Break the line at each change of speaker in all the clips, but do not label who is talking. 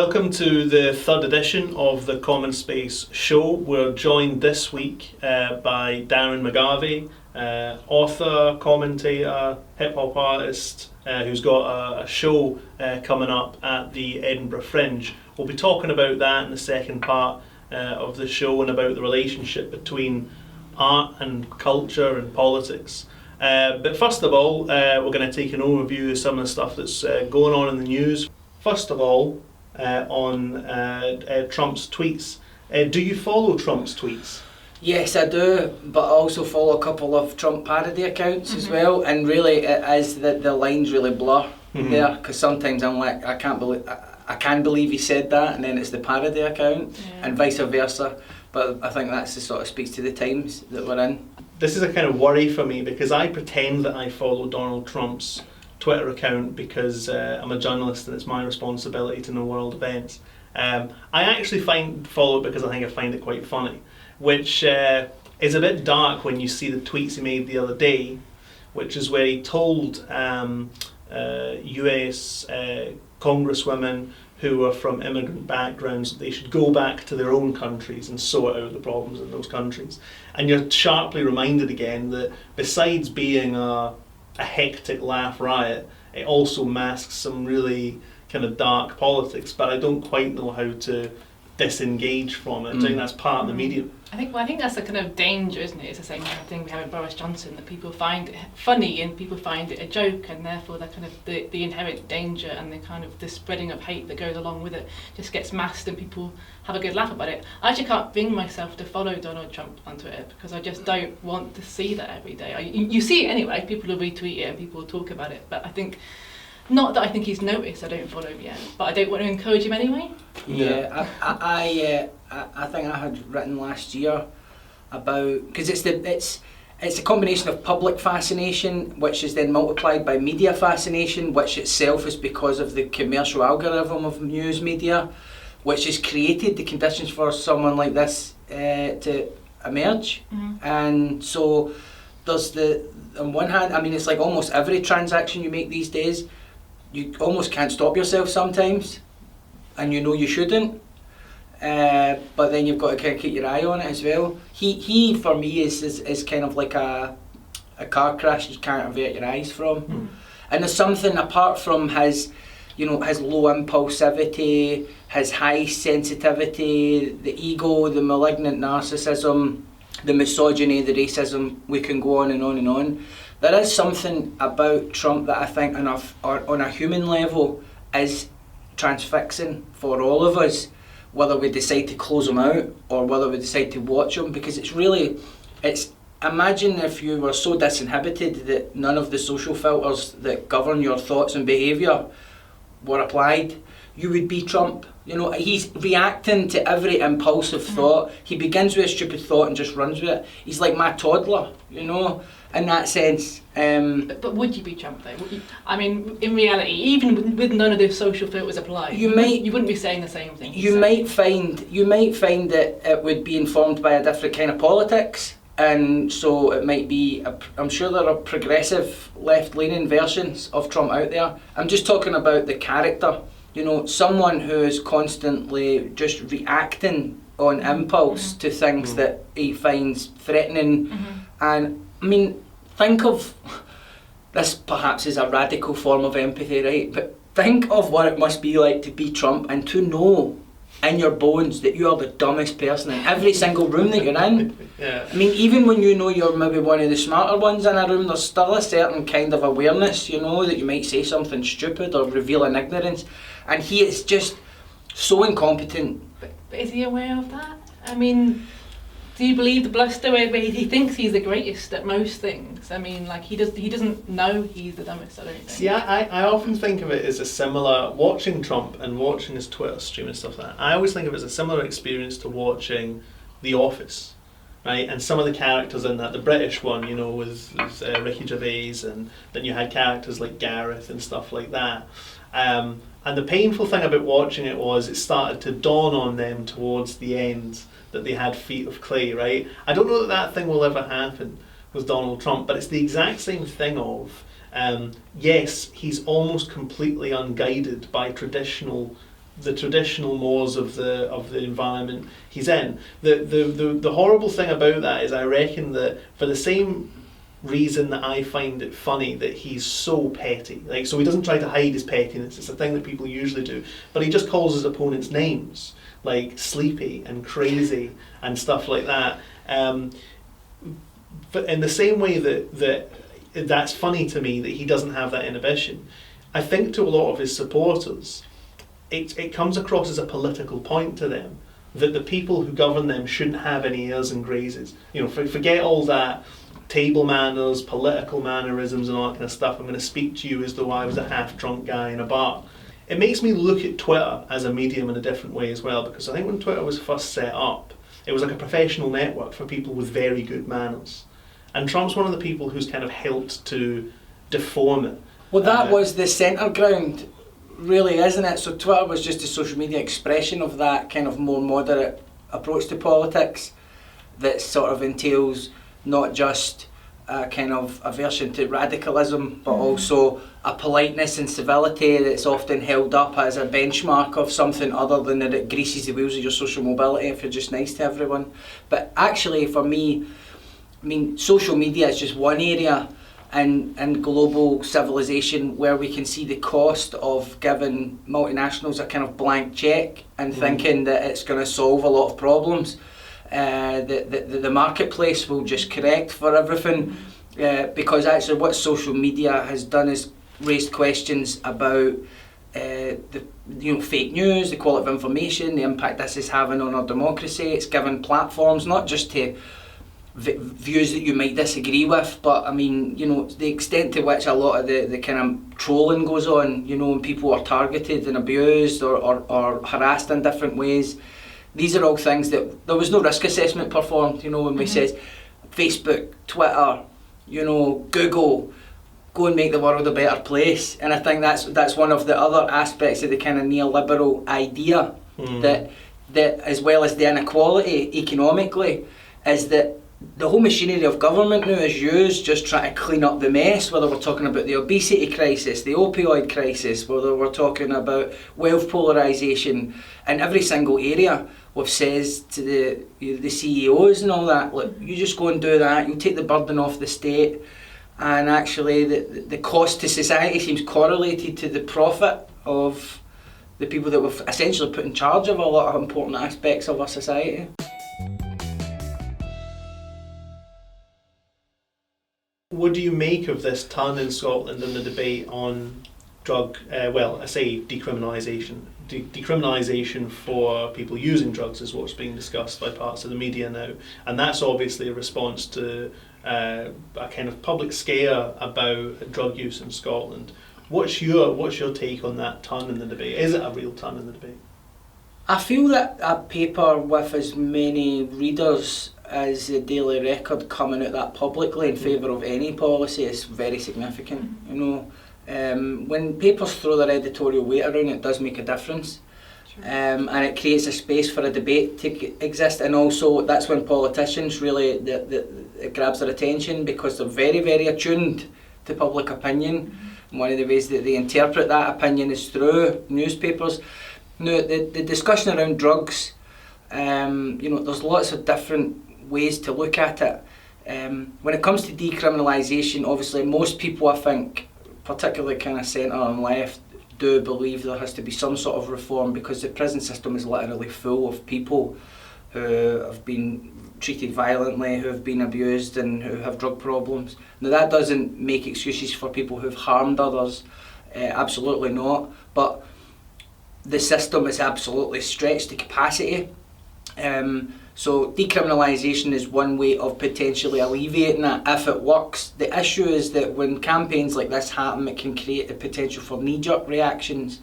Welcome to the third edition of the CommonSpace Show. We're joined this week by Darren McGarvey, author, commentator, hip-hop artist, who's got a show coming up at the Edinburgh Fringe. We'll be talking about that in the second part of the show and about the relationship between art and culture and politics. But first of all, we're going to take an overview of some of the stuff that's going on in the news. First of all, on Trump's tweets. Do you follow Trump's tweets?
Yes, I do, but I also follow a couple of Trump parody accounts as well, and really it is that the lines really blur there, because sometimes I'm like, I can't believe he said that, and then it's the parody account, and vice versa. But I think that's the sort of speaks to the times that we're in. This
is a kind of worry for me, because I pretend that I follow Donald Trump's Twitter account because I'm a journalist and it's my responsibility to know world events. I actually follow it because I find it quite funny, which is a bit dark when you see the tweets he made the other day, which is where he told US congresswomen who are from immigrant backgrounds that they should go back to their own countries and sort out the problems in those countries. And you're sharply reminded again that besides being a hectic laugh riot, it also masks some really kind of dark politics, but I don't quite know how to disengage from it. I think that's part of the medium.
I think that's a kind of danger, isn't it? It's the same kind of thing we have with Boris Johnson, that people find it funny and people find it a joke, and therefore the kind of the inherent danger and the kind of the spreading of hate that goes along with it just gets masked and people have a good laugh about it. I actually can't bring myself to follow Donald Trump on Twitter because I just don't want to see that every day. You see it anyway, people will retweet it and people will talk about it, but I think, not that I think he's noticed, I don't follow him yet, but I don't want to encourage him anyway.
Yeah, I think I had written last year about, because it's a combination of public fascination, which is then multiplied by media fascination, which itself is because of the commercial algorithm of news media, which has created the conditions for someone like this to emerge. And so there's on one hand, I mean, it's like almost every transaction you make these days, you almost can't stop yourself sometimes, and you know you shouldn't, but then you've got to kind of keep your eye on it as well. He for me is kind of like a car crash you can't avert your eyes from. And there's something apart from his low impulsivity, his high sensitivity, the ego, the malignant narcissism, the misogyny, the racism, we can go on and on and on. There is something about Trump that I think on a human level is transfixing for all of us, whether we decide to close him out or whether we decide to watch him, because imagine if you were so disinhibited that none of the social filters that govern your thoughts and behaviour were applied. You would be Trump. You know, he's reacting to every impulsive thought. He begins with a stupid thought and just runs with it. He's like my toddler, you know, in that sense.
But would you be Trump though? I mean, in reality, even with none of those social filters applied, you wouldn't be saying the same thing.
You might find that it would be informed by a different kind of politics, and so it might be. I'm sure there are progressive left-leaning versions of Trump out there. I'm just talking about the character. You know, someone who is constantly just reacting on impulse to things that he finds threatening. And I mean, think of this, perhaps is a radical form of empathy, right? But think of what it must be like to be Trump and to know in your bones that you are the dumbest person in every single room that you're in. I mean, even when you know you're maybe one of the smarter ones in a room, there's still a certain kind of awareness, you know, that you might say something stupid or reveal an ignorance. And he is just so incompetent.
But is he aware of that? I mean, do you believe the bluster where he thinks he's the greatest at most things? I mean, like he doesn't know he's the dumbest, I don't think.
See, I often think of it as a similar, watching Trump and watching his Twitter stream and stuff like that, I always think of it as a similar experience to watching The Office, right? And some of the characters in that, the British one, you know, was Ricky Gervais, and then you had characters like Gareth and stuff like that. And the painful thing about watching it was it started to dawn on them towards the end that they had feet of clay, right? I don't know that thing will ever happen with Donald Trump, but it's the exact same thing of, yes, he's almost completely unguided by traditional the traditional mores of the environment he's in. The horrible thing about that is I reckon that for the same reason that I find it funny that he's so petty, like, so he doesn't try to hide his pettiness, it's a thing that people usually do, but he just calls his opponents names like sleepy and crazy and stuff like that, but in the same way that's funny to me that he doesn't have that inhibition, I think to a lot of his supporters it comes across as a political point to them that the people who govern them shouldn't have any airs and graces. You know, forget all that table manners, political mannerisms and all that kind of stuff. I'm going to speak to you as though I was a half-drunk guy in a bar. It makes me look at Twitter as a medium in a different way as well, because I think when Twitter was first set up, it was like a professional network for people with very good manners. And Trump's one of the people who's kind of helped to deform it.
Well, that was the centre ground, really, isn't it? So Twitter was just a social media expression of that kind of more moderate approach to politics that sort of entails not just a kind of aversion to radicalism, but also a politeness and civility that's often held up as a benchmark of something other than that it greases the wheels of your social mobility if you're just nice to everyone. But actually, for me, I mean, social media is just one area in global civilization where we can see the cost of giving multinationals a kind of blank check and thinking that it's going to solve a lot of problems. The marketplace will just correct for everything, because actually what social media has done is raised questions about fake news, the quality of information, the impact this is having on our democracy. It's given platforms not just to views that you might disagree with, but I mean, you know, the extent to which a lot of the kind of trolling goes on, you know, and people are targeted and abused or harassed in different ways. These are all things that there was no risk assessment performed, you know, when we says Facebook, Twitter, you know, Google, go and make the world a better place. And I think that's one of the other aspects of the kind of neoliberal idea that as well as the inequality economically, is that the whole machinery of government now is used just trying to clean up the mess, whether we're talking about the obesity crisis, the opioid crisis, whether we're talking about wealth polarisation. In every single area, we've says to the CEOs and all that, look, you just go and do that, you'll take the burden off the state, and actually the cost to society seems correlated to the profit of the people that we've essentially put in charge of a lot of important aspects of our society.
What do you make of this turn in Scotland and the debate on decriminalisation? Decriminalisation for people using drugs is what's being discussed by parts of the media now, and that's obviously a response to a kind of public scare about drug use in Scotland. What's your take on that turn in the debate? Is it a real turn in the debate?
I feel that a paper with as many readers as the Daily Record coming out that publicly in favour of any policy is very significant. You know, when papers throw their editorial weight around, it does make a difference. Sure. And it creates a space for a debate to exist, and also that's when politicians really it grabs their attention, because they're very, very attuned to public opinion. And one of the ways that they interpret that opinion is through newspapers. Now, the discussion around drugs, you know, there's lots of different ways to look at it. When it comes to decriminalisation, obviously most people, I think, particularly kind of centre and left, do believe there has to be some sort of reform, because the prison system is literally full of people who have been treated violently, who have been abused and who have drug problems. Now, that doesn't make excuses for people who've harmed others, absolutely not, but the system is absolutely stretched to capacity. So decriminalisation is one way of potentially alleviating that if it works. The issue is that when campaigns like this happen, it can create the potential for knee-jerk reactions.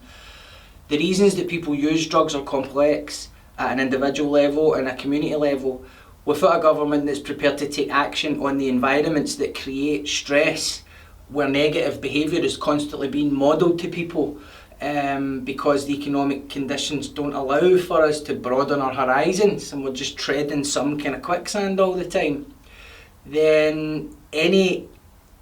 The reasons that people use drugs are complex at an individual level and a community level. Without a government that's prepared to take action on the environments that create stress, where negative behaviour is constantly being modelled to people, because the economic conditions don't allow for us to broaden our horizons and we're just treading some kind of quicksand all the time, then any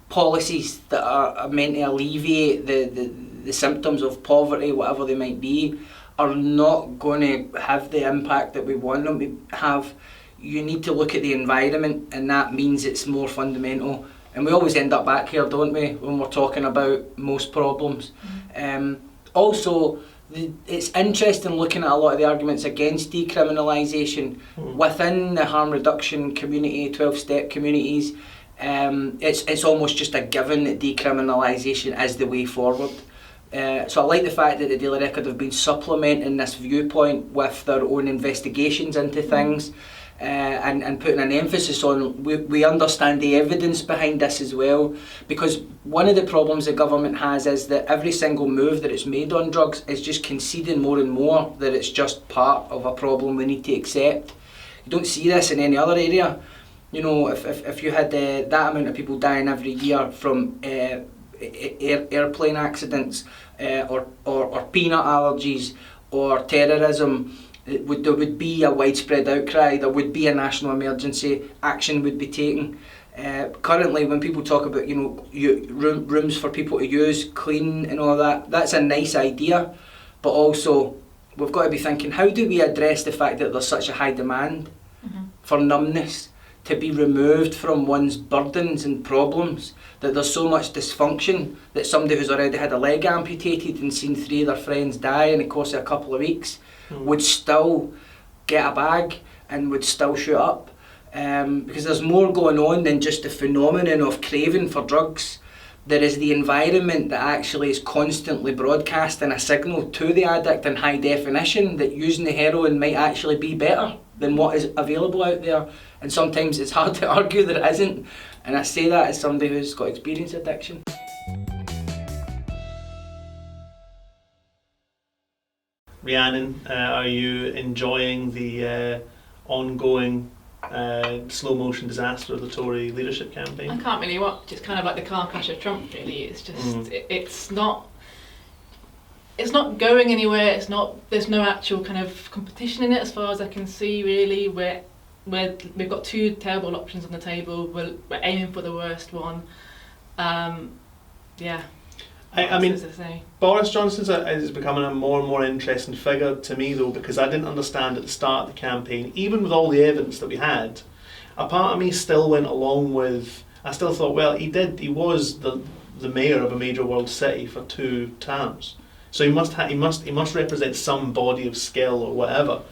policies that are meant to alleviate the symptoms of poverty, whatever they might be, are not going to have the impact that we want them to have. You need to look at the environment, and that means it's more fundamental. And we always end up back here, don't we, when we're talking about most problems. Also, it's interesting looking at a lot of the arguments against decriminalisation within the harm reduction community, 12-step communities. It's almost just a given that decriminalisation is the way forward. So I like the fact that the Daily Record have been supplementing this viewpoint with their own investigations into things, and putting an emphasis on we understand the evidence behind this as well, because one of the problems the government has is that every single move that it's made on drugs is just conceding more and more that it's just part of a problem we need to accept. You don't see this in any other area. You know, if you had that amount of people dying every year from airplane accidents, or peanut allergies, or terrorism, there would be a widespread outcry, there would be a national emergency, action would be taken. Currently, when people talk about, rooms for people to use, clean and all that, that's a nice idea, but also we've got to be thinking, how do we address the fact that there's such a high demand for numbness, to be removed from one's burdens and problems, that there's so much dysfunction that somebody who's already had a leg amputated and seen 3 of their friends die in the course of a couple of weeks would still get a bag and would still shoot up. Because there's more going on than just the phenomenon of craving for drugs. There is the environment that actually is constantly broadcasting a signal to the addict in high definition that using the heroin might actually be better than what is available out there. And sometimes it's hard to argue that it isn't. And I say that as somebody who's got experienced addiction.
Rhiannon, are you enjoying the ongoing slow motion disaster of the Tory leadership campaign?
I can't really watch. It's kind of like the car crash of Trump, really. It's just it's not going anywhere. It's not. There's no actual kind of competition in it, as far as I can see. Really, we've got 2 terrible options on the table. We're aiming for the worst one. Yeah.
I mean, Boris Johnson is becoming a more and more interesting figure to me, though, because I didn't understand at the start of the campaign, even with all the evidence that we had, a part of me still went along with, I still thought, well, he was the mayor of a major world city for 2 terms, so he must represent some body of skill or whatever.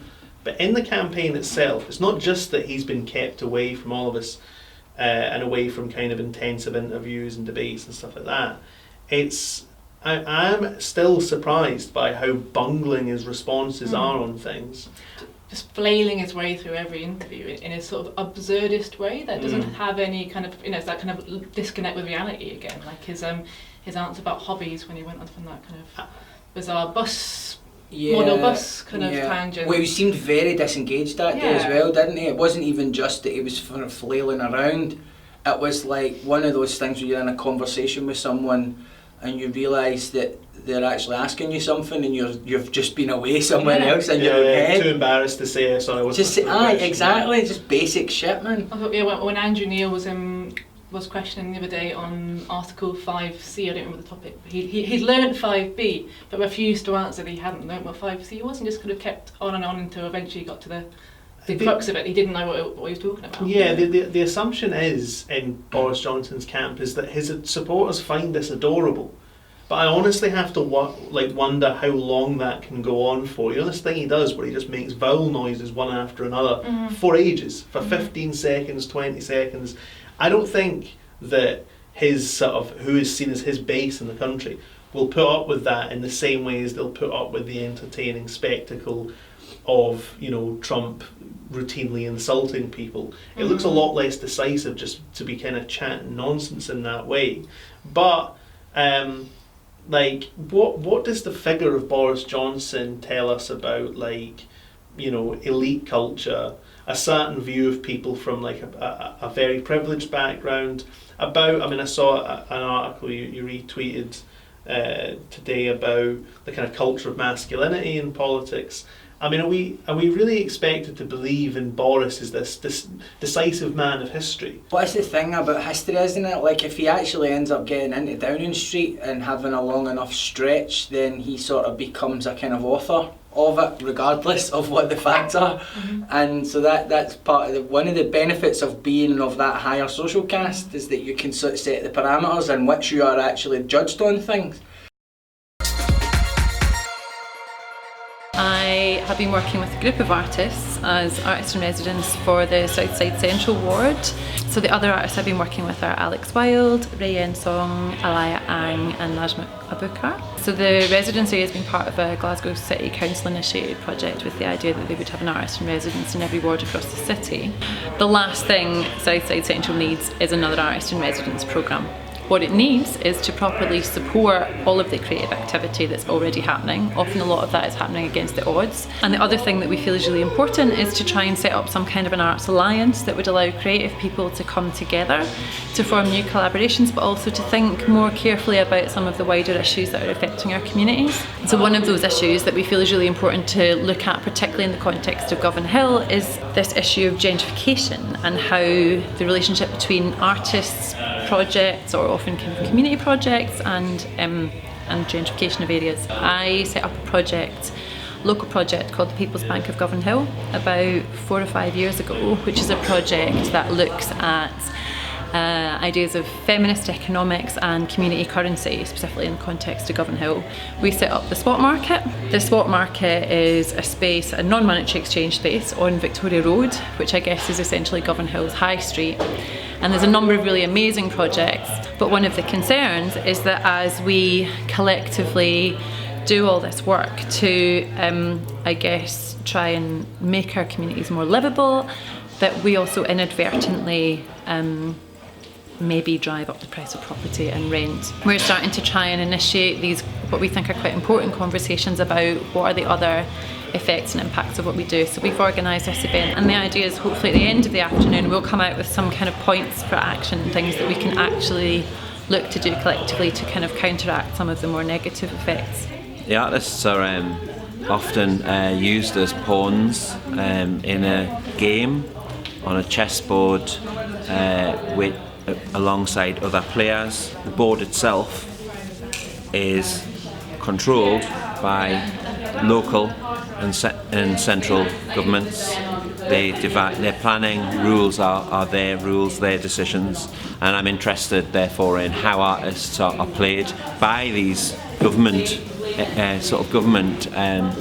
But in the campaign itself, it's not just that he's been kept away from all of us, and away from kind of intensive interviews and debates and stuff like that. I'm still surprised by how bungling his responses are on things.
Just flailing his way through every interview in a sort of absurdist way that doesn't have any kind of, it's that kind of disconnect with reality again. Like his answer about hobbies when he went on from that kind of bizarre model bus kind of tangent.
Well, he seemed very disengaged that day as well, didn't he? It wasn't even just that he was kind of flailing around. It was like one of those things where you're in a conversation with someone and you realise that they're actually asking you something and you've just been away somewhere else in your head.
Too embarrassed to say sorry.
Exactly, just basic shit, man.
I thought when Andrew Neil was questioning the other day on Article 5C, I don't remember the topic. He'd learnt 5B but refused to answer that he hadn't learnt what 5C was, and just kind of kept on and on until eventually he got to the crux of it. He didn't know what he was talking about.
Yeah, the assumption is in Boris Johnson's camp is that his supporters find this adorable. But I honestly have to wonder how long that can go on for. You know this thing he does where he just makes vowel noises one after another for ages, for 15 seconds, 20 seconds. I don't think that his sort of, who is seen as his base in the country, will put up with that in the same way as they'll put up with the entertaining spectacle of, Trump routinely insulting people. It looks a lot less decisive just to be kind of chatting nonsense in that way. But what does the figure of Boris Johnson tell us about elite culture, a certain view of people from a very privileged background? I saw an article you retweeted today about the kind of culture of masculinity in politics. I mean, are we really expected to believe in Boris as this decisive man of history?
But it's the thing about history, isn't it? Like, if he actually ends up getting into Downing Street and having a long enough stretch, then he sort of becomes a kind of author of it, regardless of what the facts are. And so that's part of one of the benefits of being of that higher social caste, is that you can sort of set the parameters in which you are actually judged on things.
I have been working with a group of artists as artists in residence for the Southside Central ward. So the other artists I've been working with are Alex Wilde, Rhiannon Song, Alaya Ang and Najma Abukar. So the residency has been part of a Glasgow City Council initiated project with the idea that they would have an artist in residence in every ward across the city. The last thing Southside Central needs is another artist in residence programme. What it needs is to properly support all of the creative activity that's already happening. Often a lot of that is happening against the odds. And the other thing that we feel is really important is to try and set up some kind of an arts alliance that would allow creative people to come together, to form new collaborations, but also to think more carefully about some of the wider issues that are affecting our communities. So one of those issues that we feel is really important to look at, particularly in the context of Govanhill, is this issue of gentrification and how the relationship between artists, projects, or often kind of community projects, and gentrification of areas. I set up a local project called the People's Bank of Govanhill about 4 or 5 years ago, which is a project that looks at ideas of feminist economics and community currency, specifically in the context of Govanhill. We set up the swap market. The swap market is a space, a non-monetary exchange space on Victoria Road, which I guess is essentially Govanhill's high street. And there's a number of really amazing projects, but one of the concerns is that as we collectively do all this work to, I guess, try and make our communities more livable, that we also inadvertently maybe drive up the price of property and rent. We're starting to try and initiate these, what we think are quite important conversations about what are the other effects and impacts of what we do. So we've organised this event, and the idea is hopefully at the end of the afternoon we'll come out with some kind of points for action, things that we can actually look to do collectively to kind of counteract some of the more negative effects.
The artists are often used as pawns in a game on a chessboard with alongside other players. The board itself is controlled by local and central governments. They divide their planning rules are their rules, their decisions, and I'm interested therefore in how artists are played by these government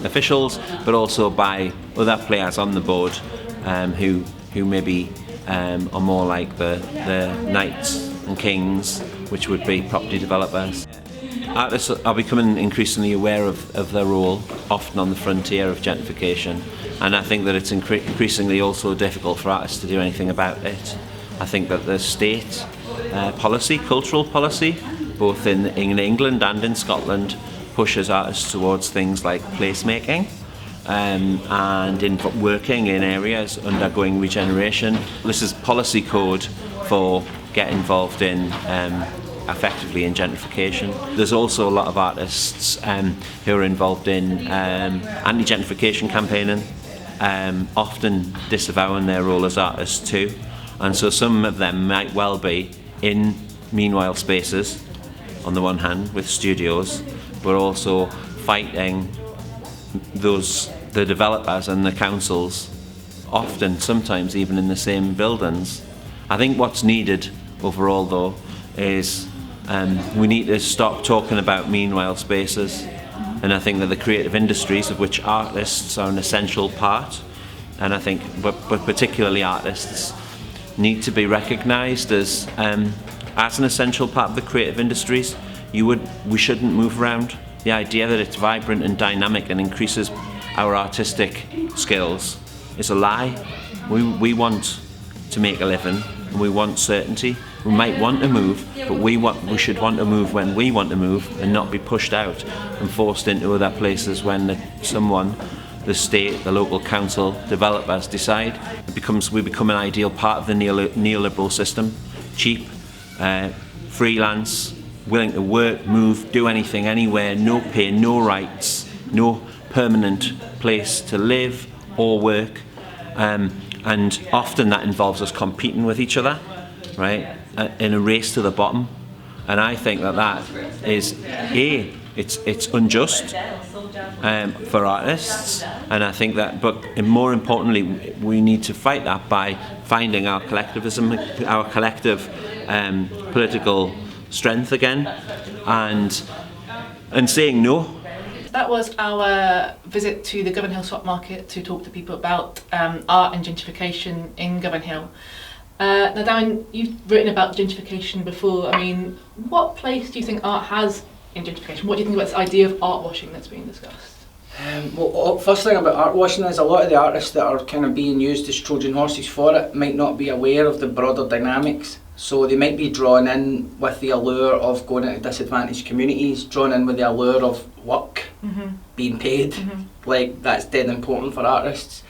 officials, but also by other players on the board who maybe are more like the knights and kings, which would be property developers. Artists are becoming increasingly aware of their role, often on the frontier of gentrification, and I think that it's increasingly also difficult for artists to do anything about it. I think that the state policy, cultural policy, both in England and in Scotland, pushes artists towards things like placemaking and in working in areas undergoing regeneration. This is policy code for get involved in effectively in gentrification. There's also a lot of artists who are involved in anti-gentrification campaigning, often disavowing their role as artists too, and so some of them might well be in meanwhile spaces on the one hand with studios, but also fighting the developers and the councils, often sometimes even in the same buildings. I think what's needed overall though is we need to stop talking about meanwhile spaces, and I think that the creative industries, of which artists are an essential part, and I think but particularly artists, need to be recognised as an essential part of the creative industries. We shouldn't move around. The idea that it's vibrant and dynamic and increases our artistic skills is a lie. We want to make a living, and we want certainty. We might want to move, but we should want to move when we want to move, and not be pushed out and forced into other places when the state, the local council, developers decide. We become an ideal part of the neoliberal system. Cheap, freelance, willing to work, move, do anything, anywhere, no pay, no rights, no permanent place to live or work, and often that involves us competing with each other, right, in a race to the bottom. And I think that is it's unjust for artists, and I think that, but more importantly, we need to fight that by finding our collectivism, our collective political strength again, and saying no.
That was our visit to the Govanhill swap market to talk to people about art and gentrification in Govanhill. Now, Darren, you've written about gentrification before. I mean, what place do you think art has in gentrification? What do you think about this idea of art washing that's being discussed?
Well, first thing about art washing is a lot of the artists that are kind of being used as Trojan horses for it might not be aware of the broader dynamics. So they might be drawn in with the allure of going into disadvantaged communities, drawn in with the allure of work, being paid, like that's dead important for artists,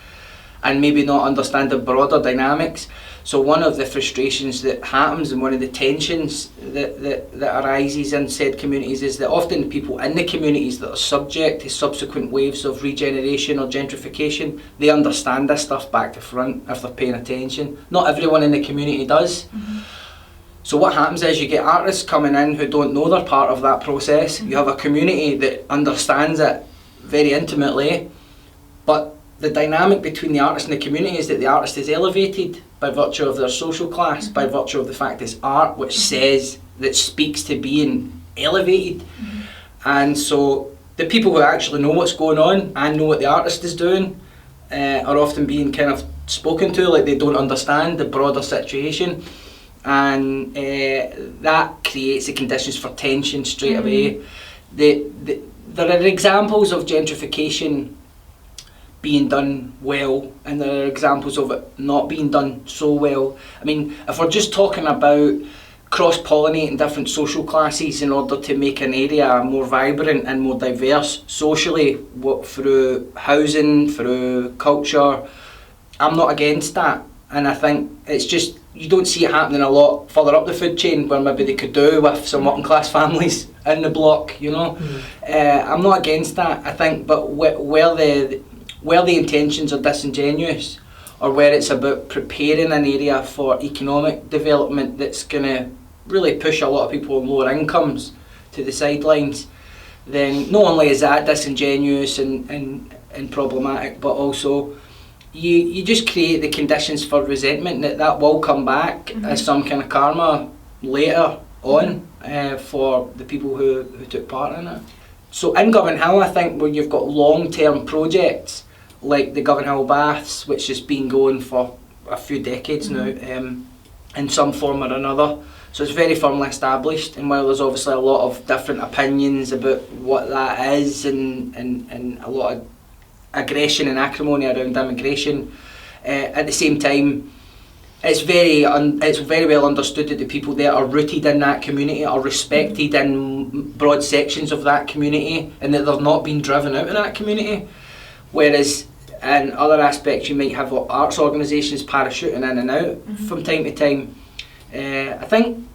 and maybe not understand the broader dynamics. So one of the frustrations that happens and one of the tensions that arises in said communities is that often the people in the communities that are subject to subsequent waves of regeneration or gentrification, they understand this stuff back to front if they're paying attention. Not everyone in the community does. So what happens is you get artists coming in who don't know they're part of that process. You have a community that understands it very intimately, but the dynamic between the artist and the community is that the artist is elevated by virtue of their social class, by virtue of the fact it's art which says, that speaks to being elevated. And so the people who actually know what's going on and know what the artist is doing are often being kind of spoken to like they don't understand the broader situation. And that creates the conditions for tension straight away. There are examples of gentrification being done well, and there are examples of it not being done so well. I mean, if we're just talking about cross-pollinating different social classes in order to make an area more vibrant and more diverse socially, through housing, through culture, I'm not against that. And I think it's just, you don't see it happening a lot further up the food chain where maybe they could do with some working class families in the block, you know. I'm not against that, I think, but where the intentions are disingenuous, or where it's about preparing an area for economic development that's going to really push a lot of people on lower incomes to the sidelines, then not only is that disingenuous and problematic, but also you just create the conditions for resentment that will come back as some kind of karma later on for the people who took part in it. So in Govanhill, I think where you've got long-term projects like the Govanhill Baths, which has been going for a few decades now, in some form or another. So it's very firmly established, and while there's obviously a lot of different opinions about what that is and a lot of aggression and acrimony around immigration, at the same time it's very well understood that the people there are rooted in that community, are respected in broad sections of that community, and that they're not being driven out of that community. Whereas in other aspects you might have arts organisations parachuting in and out from time to time. I think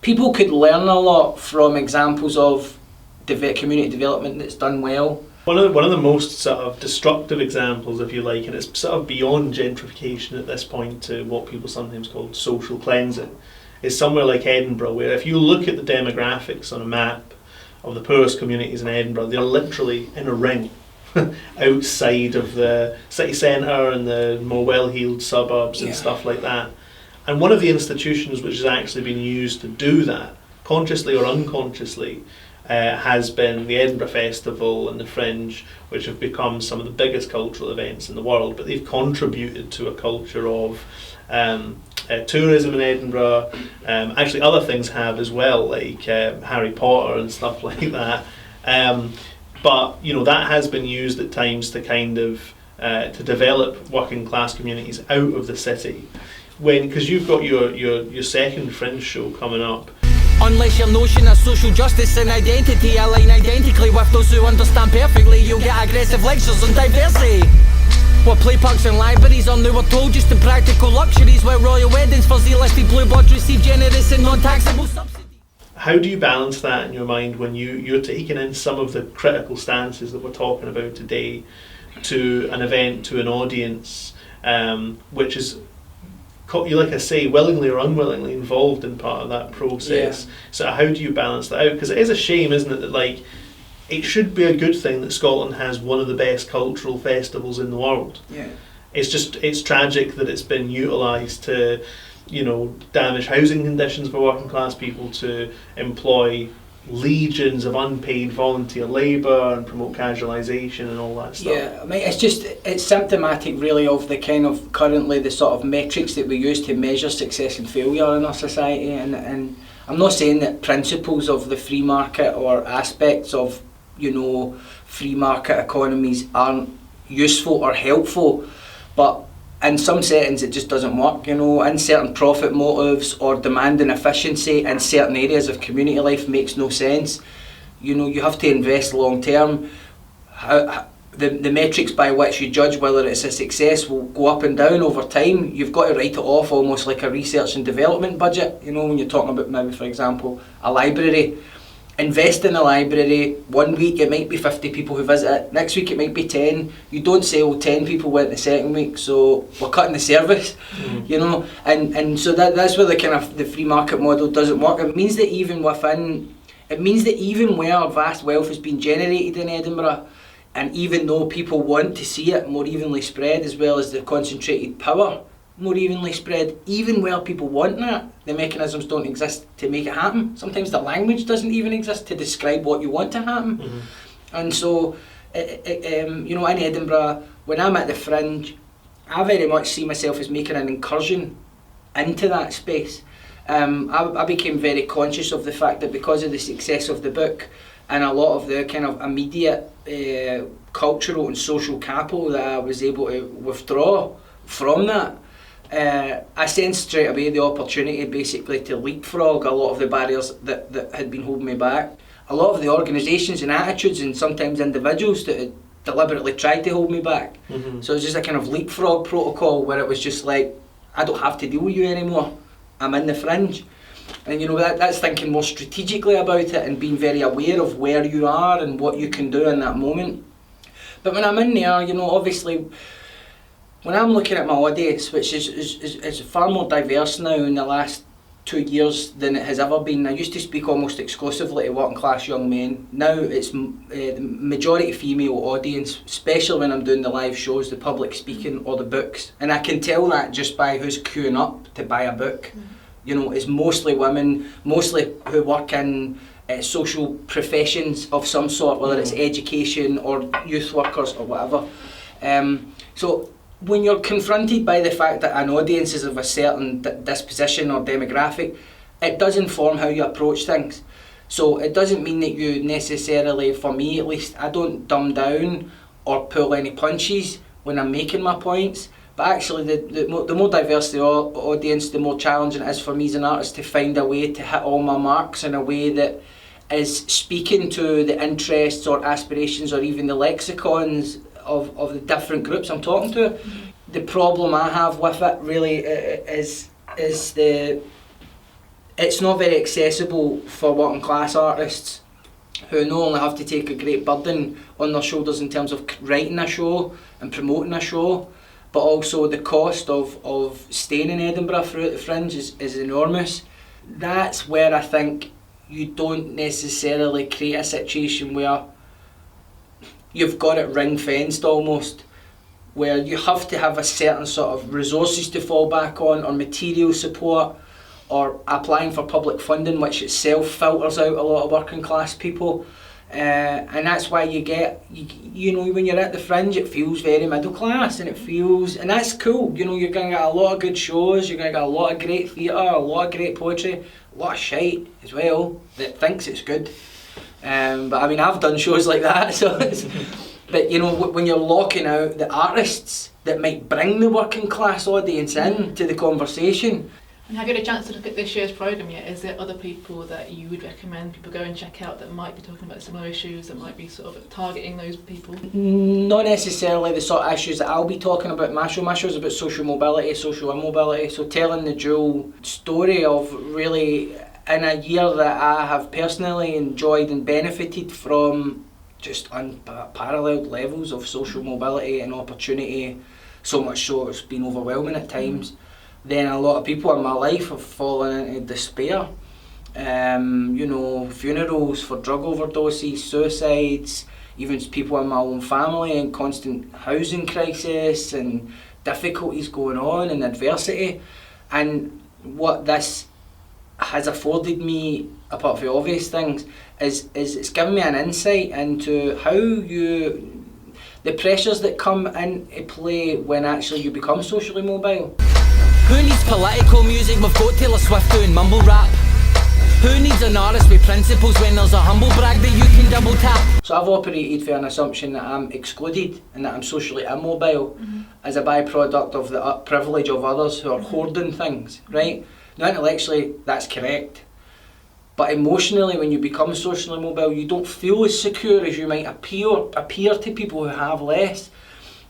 people could learn a lot from examples of community development that's done well.
One of the most sort of destructive examples, if you like, and it's sort of beyond gentrification at this point to what people sometimes call social cleansing, is somewhere like Edinburgh, where if you look at the demographics on a map of the poorest communities in Edinburgh, they're literally in a ring outside of the city centre and the more well-heeled suburbs and stuff like that. And one of the institutions which has actually been used to do that, consciously or unconsciously, has been the Edinburgh Festival and the Fringe, which have become some of the biggest cultural events in the world, but they've contributed to a culture of tourism in Edinburgh. Actually other things have as well, like Harry Potter and stuff like that. But you know, that has been used at times to kind of to develop working class communities out of the city. Because you've got your second Fringe show coming up.
Unless your notion of social justice and identity align identically with those who understand perfectly, you'll get aggressive lectures on diversity. What play parks and libraries are now, we're told, just in practical luxuries, where royal weddings for Z-listed blue bloods receive generous and non-taxable subsidies.
How do you balance that in your mind when you're taking in some of the critical stances that we're talking about today to an event, to an audience, which is like I say, willingly or unwillingly involved in part of that process.
Yeah.
So how do you balance that out? Because it is a shame, isn't it, that like it should be a good thing that Scotland has one of the best cultural festivals in the world.
Yeah.
It's tragic that it's been utilised to, damage housing conditions for working class people, to employ legions of unpaid volunteer labour and promote casualisation and all that stuff.
Yeah, I mean, it's symptomatic really of the kind of currently the sort of metrics that we use to measure success and failure in our society, and I'm not saying that principles of the free market or aspects of free market economies aren't useful or helpful, but in some settings it just doesn't work, in certain profit motives or demand and efficiency in certain areas of community life makes no sense. You have to invest long term. The metrics by which you judge whether it's a success will go up and down over time. You've got to write it off almost like a research and development budget, when you're talking about maybe, for example, a library. Invest in a library, 1 week it might be 50 people who visit it, next week it might be 10. You don't say, 10 people went the second week, so we're cutting the service, and so that's where the kind of the free market model doesn't work. It means that even where vast wealth has been generated in Edinburgh, and even though people want to see it more evenly spread, as well as the concentrated power more evenly spread, even where people want that, the mechanisms don't exist to make it happen. Sometimes the language doesn't even exist to describe what you want to happen. And so, in Edinburgh, when I'm at the Fringe, I very much see myself as making an incursion into that space. I became very conscious of the fact that because of the success of the book and a lot of the kind of immediate cultural and social capital that I was able to withdraw from that, I sensed straight away the opportunity basically to leapfrog a lot of the barriers that had been holding me back. A lot of the organisations and attitudes and sometimes individuals that had deliberately tried to hold me back. So it was just a kind of leapfrog protocol where it was just like, I don't have to deal with you anymore. I'm in the Fringe. And that's thinking more strategically about it and being very aware of where you are and what you can do in that moment. But when I'm in there, obviously, when I'm looking at my audience, which is far more diverse now in the last 2 years than it has ever been. I used to speak almost exclusively to working class young men. Now it's the majority female audience, especially when I'm doing the live shows, the public speaking or the books. And I can tell that just by who's queuing up to buy a book. It's mostly women, mostly who work in social professions of some sort, whether it's education or youth workers or whatever. So when you're confronted by the fact that an audience is of a certain disposition or demographic, it does inform how you approach things. So it doesn't mean that you necessarily, for me at least, I don't dumb down or pull any punches when I'm making my points. But actually, the more diverse the audience, the more challenging it is for me as an artist to find a way to hit all my marks in a way that is speaking to the interests or aspirations or even the lexicons of the different groups I'm talking to. The problem I have with it really is it's not very accessible for working class artists who not only have to take a great burden on their shoulders in terms of writing a show and promoting a show, but also the cost of staying in Edinburgh throughout the Fringe is enormous. That's where I think you don't necessarily create a situation where you've got it ring-fenced almost, where you have to have a certain sort of resources to fall back on or material support or applying for public funding, which itself filters out a lot of working class people. And that's why you get, when you're at the Fringe, it feels very middle class, and and that's cool. You're going to get a lot of good shows, you're going to get a lot of great theatre, a lot of great poetry, a lot of shite as well that thinks it's good. But I mean, I've done shows like that, so but when you're locking out the artists that might bring the working class audience in to the conversation.
And have you had a chance to look at this year's programme yet? Is there other people that you would recommend people go and check out that might be talking about similar issues, that might be sort of targeting those people?
Not necessarily the sort of issues that I'll be talking about. My show is about social mobility, social immobility, so telling the dual story of really, in a year that I have personally enjoyed and benefited from just unparalleled levels of social mobility and opportunity, so much so it's been overwhelming at times. then a lot of people in my life have fallen into despair. You know, funerals for drug overdoses, suicides, even people in my own family, and constant housing crisis and difficulties going on and adversity. And what this has afforded me, apart from the obvious things, is it's given me an insight into how the pressures that come into play when actually you become socially mobile.
Who needs political music? We've got Taylor Swift doing mumble rap. Who needs an artist with principles when there's a humble brag that you can double tap?
So I've operated for an assumption that I'm excluded and that I'm socially immobile as a byproduct of the privilege of others who are hoarding things, right? Now intellectually that's correct, but emotionally when you become socially mobile you don't feel as secure as you might appear to people who have less.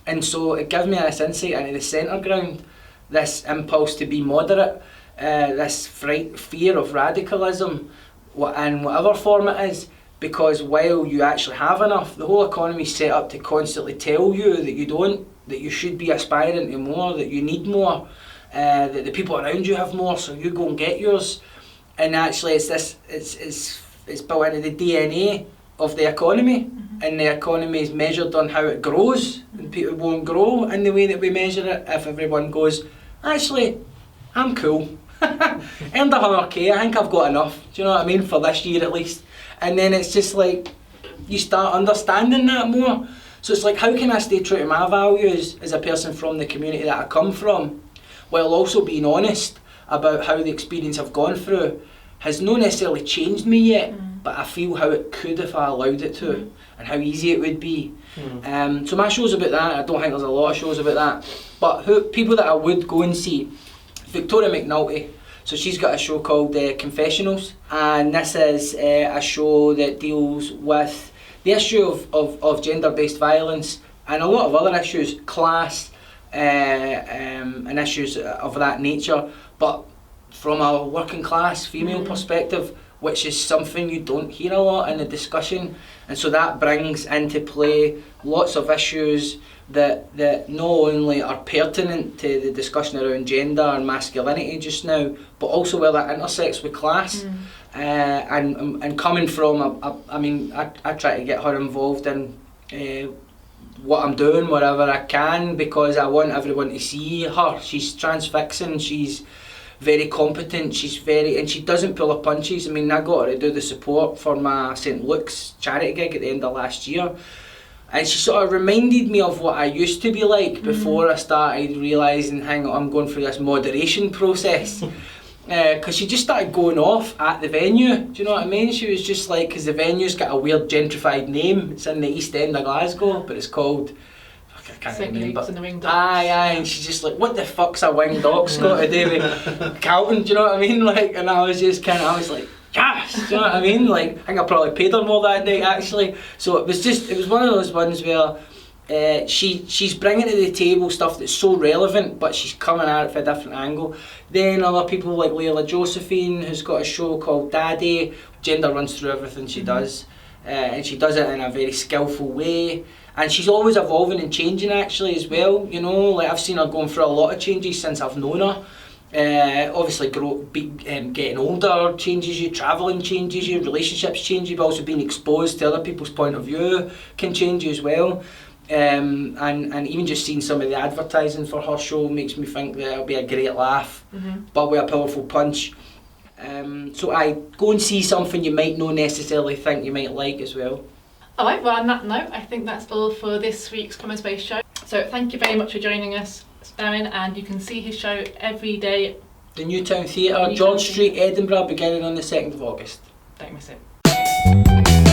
And so it gives me this insight into the centre ground, this impulse to be moderate, this fear of radicalism in whatever form it is, because while you actually have enough, the whole economy is set up to constantly tell you that you don't, that you should be aspiring to more, that you need more, that the people around you have more, so you go and get yours. And actually it's built into the DNA of the economy, and the economy is measured on how it grows, and people won't grow in the way that we measure it if everyone goes, actually, I'm cool. Earned 100k, I think I've got enough, do you know what I mean, for this year at least. And then it's just like, you start understanding that more. So it's like, how can I stay true to my values as a person from the community that I come from, while also being honest about how the experience I've gone through has not necessarily changed me yet, but I feel how it could if I allowed it to, and how easy it would be. So my show's about that. I don't think there's a lot of shows about that, but people that I would go and see, Victoria McNulty, so she's got a show called Confessionals, and this is a show that deals with the issue of gender-based violence and a lot of other issues, class and issues of that nature, but from a working class female perspective, which is something you don't hear a lot in the discussion. And so that brings into play lots of issues that not only are pertinent to the discussion around gender and masculinity just now, but also where that intersects with class. And coming from, I try to get her involved in what I'm doing wherever I can, because I want everyone to see her. She's transfixing, she's very competent, and she doesn't pull her punches. I mean, I got her to do the support for my St Luke's charity gig at the end of last year, and she sort of reminded me of what I used to be like before I started realising, hang on, I'm going through this moderation process. Because she just started going off at the venue, do you know what I mean? She was just like, because the venue's got a weird gentrified name, it's in the East End of Glasgow, but it's called, I can't remember.
And the Winged Ox.
Aye, and she's just like, what the fuck's a Winged Ox got to do with Calvin, do you know what I mean? Like, and I was just I was like, yes, do you know what I mean? Like, I think I probably paid her more that night actually. So it was one of those ones where she's bringing to the table stuff that's so relevant, but she's coming at it from a different angle. Then other people like Layla Josephine, who's got a show called Daddy. Gender runs through everything she does, and she does it in a very skillful way. And she's always evolving and changing actually as well. You know, like I've seen her going through a lot of changes since I've known her. Obviously, getting older changes you, travelling changes you, relationships change you, but also being exposed to other people's point of view can change you as well. And even just seeing some of the advertising for her show makes me think that it'll be a great laugh, but with a powerful punch. So I go and see something you might not necessarily think you might like as well.
Alright, well on that note, I think that's all for this week's CommonSpace Show. So thank you very much for joining us, Darren, and you can see his show every day.
The Newtown Theatre, George Street, Edinburgh, beginning on the 2nd of August.
Don't miss it.